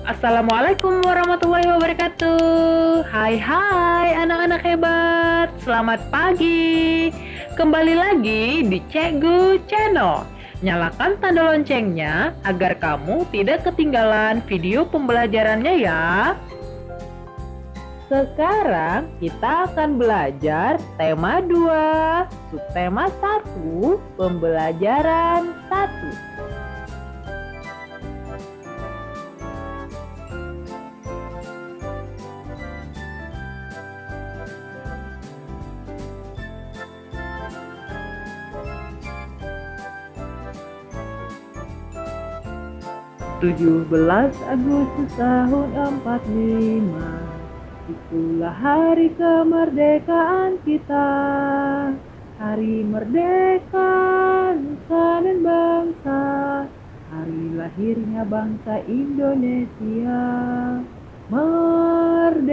Assalamualaikum warahmatullahi wabarakatuh. Hai anak-anak hebat. Selamat pagi. Kembali lagi di Cikgu Channel. Nyalakan tanda loncengnya agar kamu tidak ketinggalan video pembelajarannya ya. Sekarang kita akan belajar tema 2, subtema 1, pembelajaran 1. 17 Agustus tahun 45, itulah hari kemerdekaan kita. Hari merdeka, nusa dan bangsa, hari lahirnya bangsa Indonesia. Merdeka,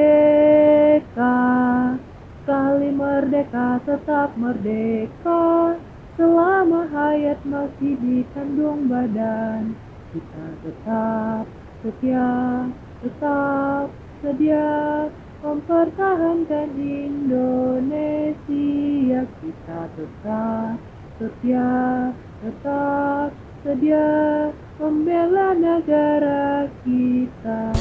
sekali merdeka tetap merdeka, selama hayat masih di kandung badan. Kita tetap setia, tetap sedia mempertahankan Indonesia. Kita tetap setia, tetap sedia membela negara kita.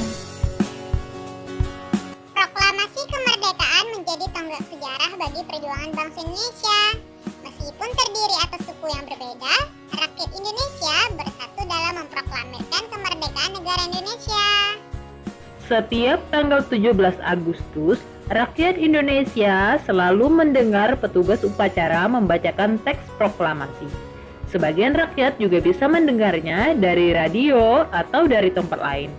Proklamasi kemerdekaan menjadi tonggak sejarah bagi perjuangan bangsa Indonesia. Meskipun terdiri atas suku yang berbeda, rakyat Indonesia bersatu dalam memproklamirkan kemerdekaan negara Indonesia. Setiap tanggal 17 Agustus, rakyat Indonesia selalu mendengar petugas upacara membacakan teks proklamasi. Sebagian rakyat juga bisa mendengarnya dari radio atau dari tempat lain.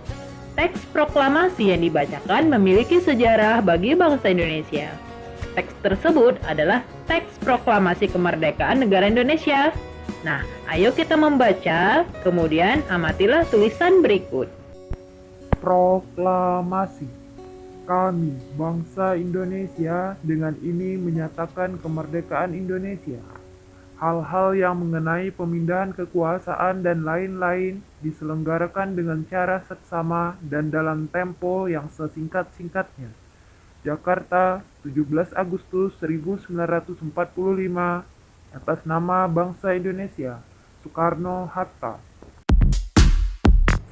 Teks proklamasi yang dibacakan memiliki sejarah bagi bangsa Indonesia. Teks tersebut adalah teks proklamasi kemerdekaan negara Indonesia. Nah, ayo kita membaca, kemudian amatilah tulisan berikut. Proklamasi. Kami, bangsa Indonesia, dengan ini menyatakan kemerdekaan Indonesia. Hal-hal yang mengenai pemindahan kekuasaan dan lain-lain diselenggarakan dengan cara seksama dan dalam tempo yang sesingkat-singkatnya. Jakarta, 17 Agustus 1945, atas nama bangsa Indonesia, Soekarno-Hatta.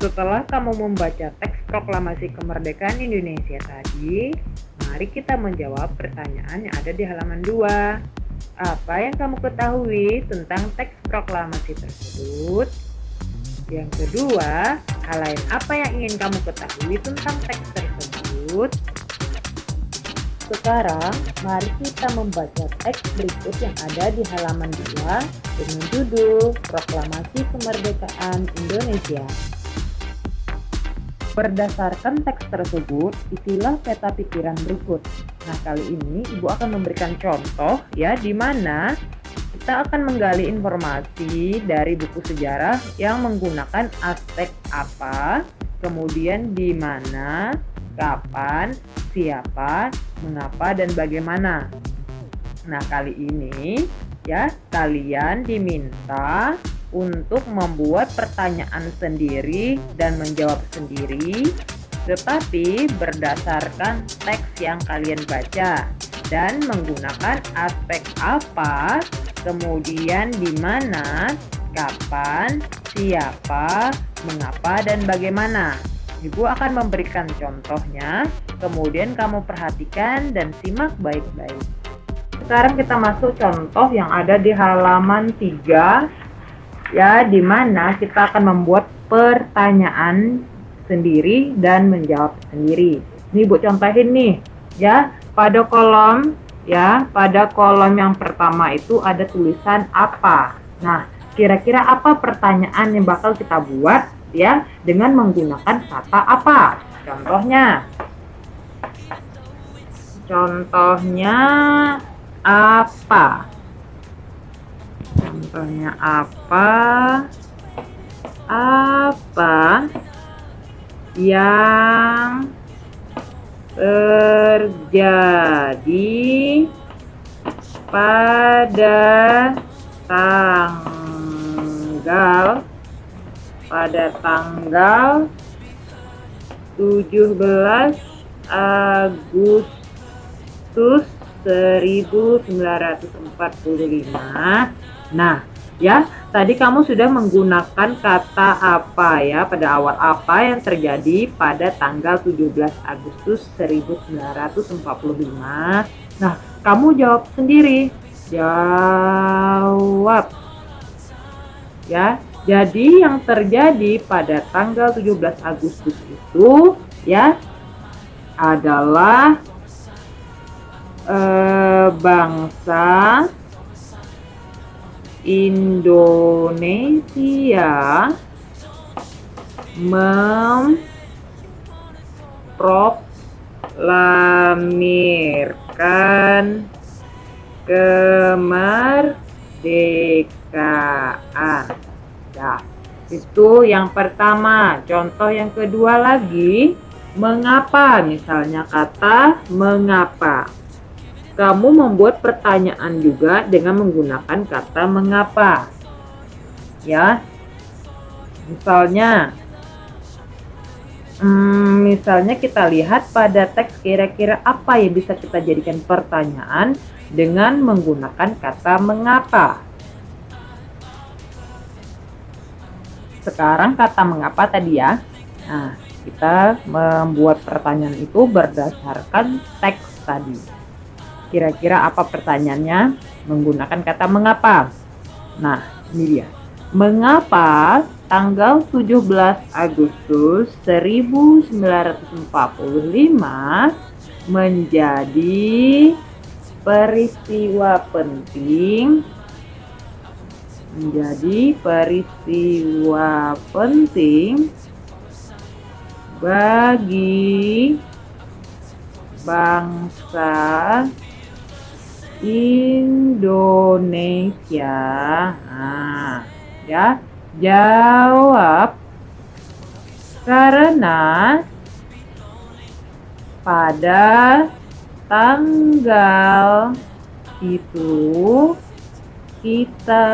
Setelah kamu membaca teks proklamasi kemerdekaan Indonesia tadi, mari kita menjawab pertanyaan yang ada di halaman 2. Apa yang kamu ketahui tentang teks proklamasi tersebut? Yang kedua, hal lain apa yang ingin kamu ketahui tentang teks tersebut? Sekarang, mari kita membaca teks berikut yang ada di halaman 2 dengan judul Proklamasi Kemerdekaan Indonesia. Berdasarkan teks tersebut, isilah peta pikiran berikut. Nah, kali ini Ibu akan memberikan contoh ya, di mana kita akan menggali informasi dari buku sejarah yang menggunakan aspek apa, kemudian di mana, kapan, siapa, mengapa, dan bagaimana. Nah, kali ini ya, kalian diminta untuk membuat pertanyaan sendiri dan menjawab sendiri, tetapi berdasarkan teks yang kalian baca dan menggunakan aspek apa, kemudian di mana, kapan, siapa, mengapa, dan bagaimana. Ibu akan memberikan contohnya, kemudian kamu perhatikan dan simak baik-baik. Sekarang kita masuk contoh yang ada di halaman 3, ya, di mana kita akan membuat pertanyaan sendiri dan menjawab sendiri. Ini Ibu contohin nih, ya, pada kolom yang pertama itu ada tulisan apa. Nah, kira-kira apa pertanyaan yang bakal kita buat ya dengan menggunakan kata apa? Contohnya apa? Contohnya apa? Apa yang terjadi pada tanggal 17 Agustus 1945. Nah, ya, tadi kamu sudah menggunakan kata apa ya pada awal, apa yang terjadi pada tanggal 17 Agustus 1945. Nah, kamu jawab sendiri. Jawab. Ya, jadi yang terjadi pada tanggal 17 Agustus itu ya adalah bangsa Indonesia memproklamirkan kemerdekaan. Nah, itu yang pertama. Contoh yang kedua lagi, mengapa? Misalnya kata mengapa. Kamu membuat pertanyaan juga dengan menggunakan kata mengapa. Ya. Misalnya kita lihat pada teks kira-kira apa yang bisa kita jadikan pertanyaan dengan menggunakan kata mengapa. Sekarang kata mengapa tadi ya. Nah, kita membuat pertanyaan itu berdasarkan teks tadi. Kira-kira apa pertanyaannya? Menggunakan kata mengapa. Nah, ini dia. Mengapa tanggal 17 Agustus 1945 menjadi peristiwa penting bagi bangsa Indonesia. Nah, ya, jawab. Karena pada tanggal itu kita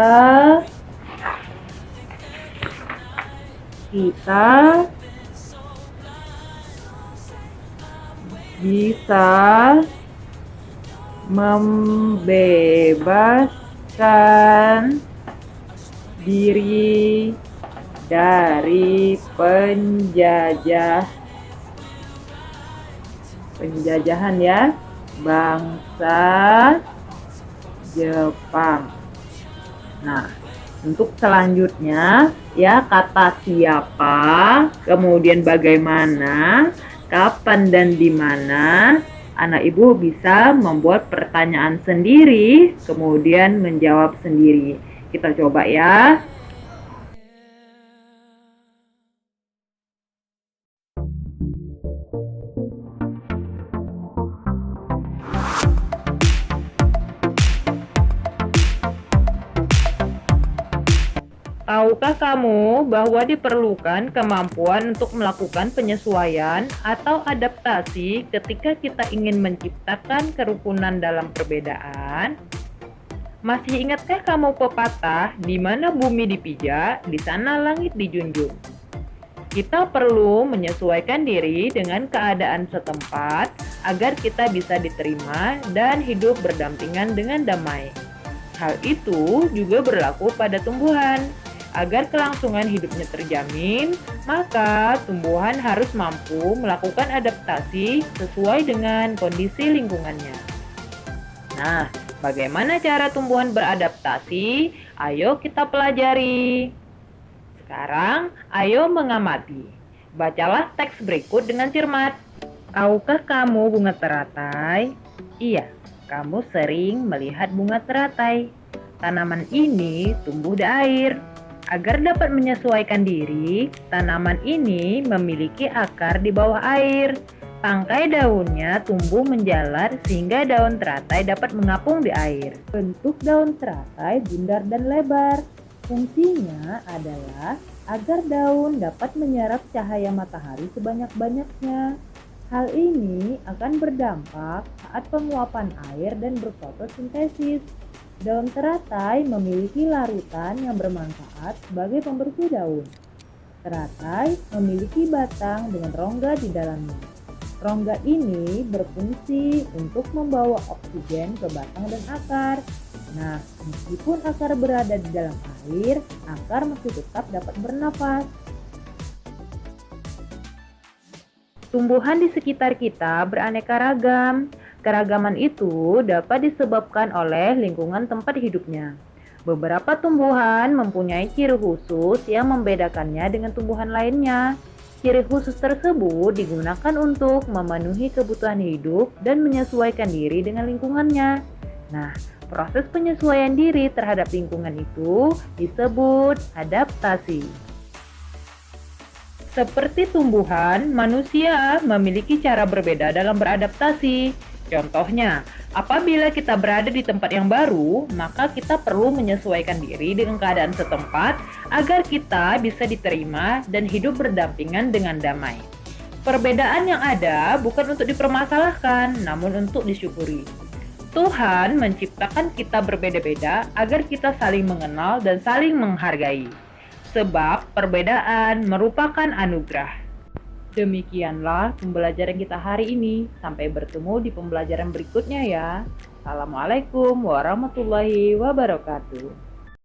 bisa membebaskan diri dari penjajahan ya bangsa Jepang. Nah, untuk selanjutnya ya kata siapa, kemudian bagaimana, kapan dan di mana. Anak ibu bisa membuat pertanyaan sendiri, kemudian menjawab sendiri. Kita coba ya. Tahukah kamu bahwa diperlukan kemampuan untuk melakukan penyesuaian atau adaptasi ketika kita ingin menciptakan kerukunan dalam perbedaan? Masih ingatkah kamu pepatah di mana bumi dipijak, di sana langit dijunjung? Kita perlu menyesuaikan diri dengan keadaan setempat agar kita bisa diterima dan hidup berdampingan dengan damai. Hal itu juga berlaku pada tumbuhan. Agar kelangsungan hidupnya terjamin, maka tumbuhan harus mampu melakukan adaptasi sesuai dengan kondisi lingkungannya. Nah, bagaimana cara tumbuhan beradaptasi? Ayo kita pelajari. Sekarang, ayo mengamati. Bacalah teks berikut dengan cermat. Tahukah kamu bunga teratai? Iya, kamu sering melihat bunga teratai. Tanaman ini tumbuh di air. Agar dapat menyesuaikan diri, tanaman ini memiliki akar di bawah air. Tangkai daunnya tumbuh menjalar sehingga daun teratai dapat mengapung di air. Bentuk daun teratai bundar dan lebar. Fungsinya adalah agar daun dapat menyerap cahaya matahari sebanyak-banyaknya. Hal ini akan berdampak saat penguapan air dan berfotosintesis. Daun teratai memiliki larutan yang bermanfaat sebagai pembersih daun. Teratai memiliki batang dengan rongga di dalamnya. Rongga ini berfungsi untuk membawa oksigen ke batang dan akar. Nah, meskipun akar berada di dalam air, akar masih tetap dapat bernapas. Tumbuhan di sekitar kita beraneka ragam. Keragaman itu dapat disebabkan oleh lingkungan tempat hidupnya. Beberapa tumbuhan mempunyai ciri khusus yang membedakannya dengan tumbuhan lainnya. Ciri khusus tersebut digunakan untuk memenuhi kebutuhan hidup dan menyesuaikan diri dengan lingkungannya. Nah, proses penyesuaian diri terhadap lingkungan itu disebut adaptasi. Seperti tumbuhan, manusia memiliki cara berbeda dalam beradaptasi. Contohnya, apabila kita berada di tempat yang baru, maka kita perlu menyesuaikan diri dengan keadaan setempat agar kita bisa diterima dan hidup berdampingan dengan damai. Perbedaan yang ada bukan untuk dipermasalahkan, namun untuk disyukuri. Tuhan menciptakan kita berbeda-beda agar kita saling mengenal dan saling menghargai. Sebab perbedaan merupakan anugerah. Demikianlah pembelajaran kita hari ini. Sampai bertemu di pembelajaran berikutnya ya. Assalamualaikum warahmatullahi wabarakatuh.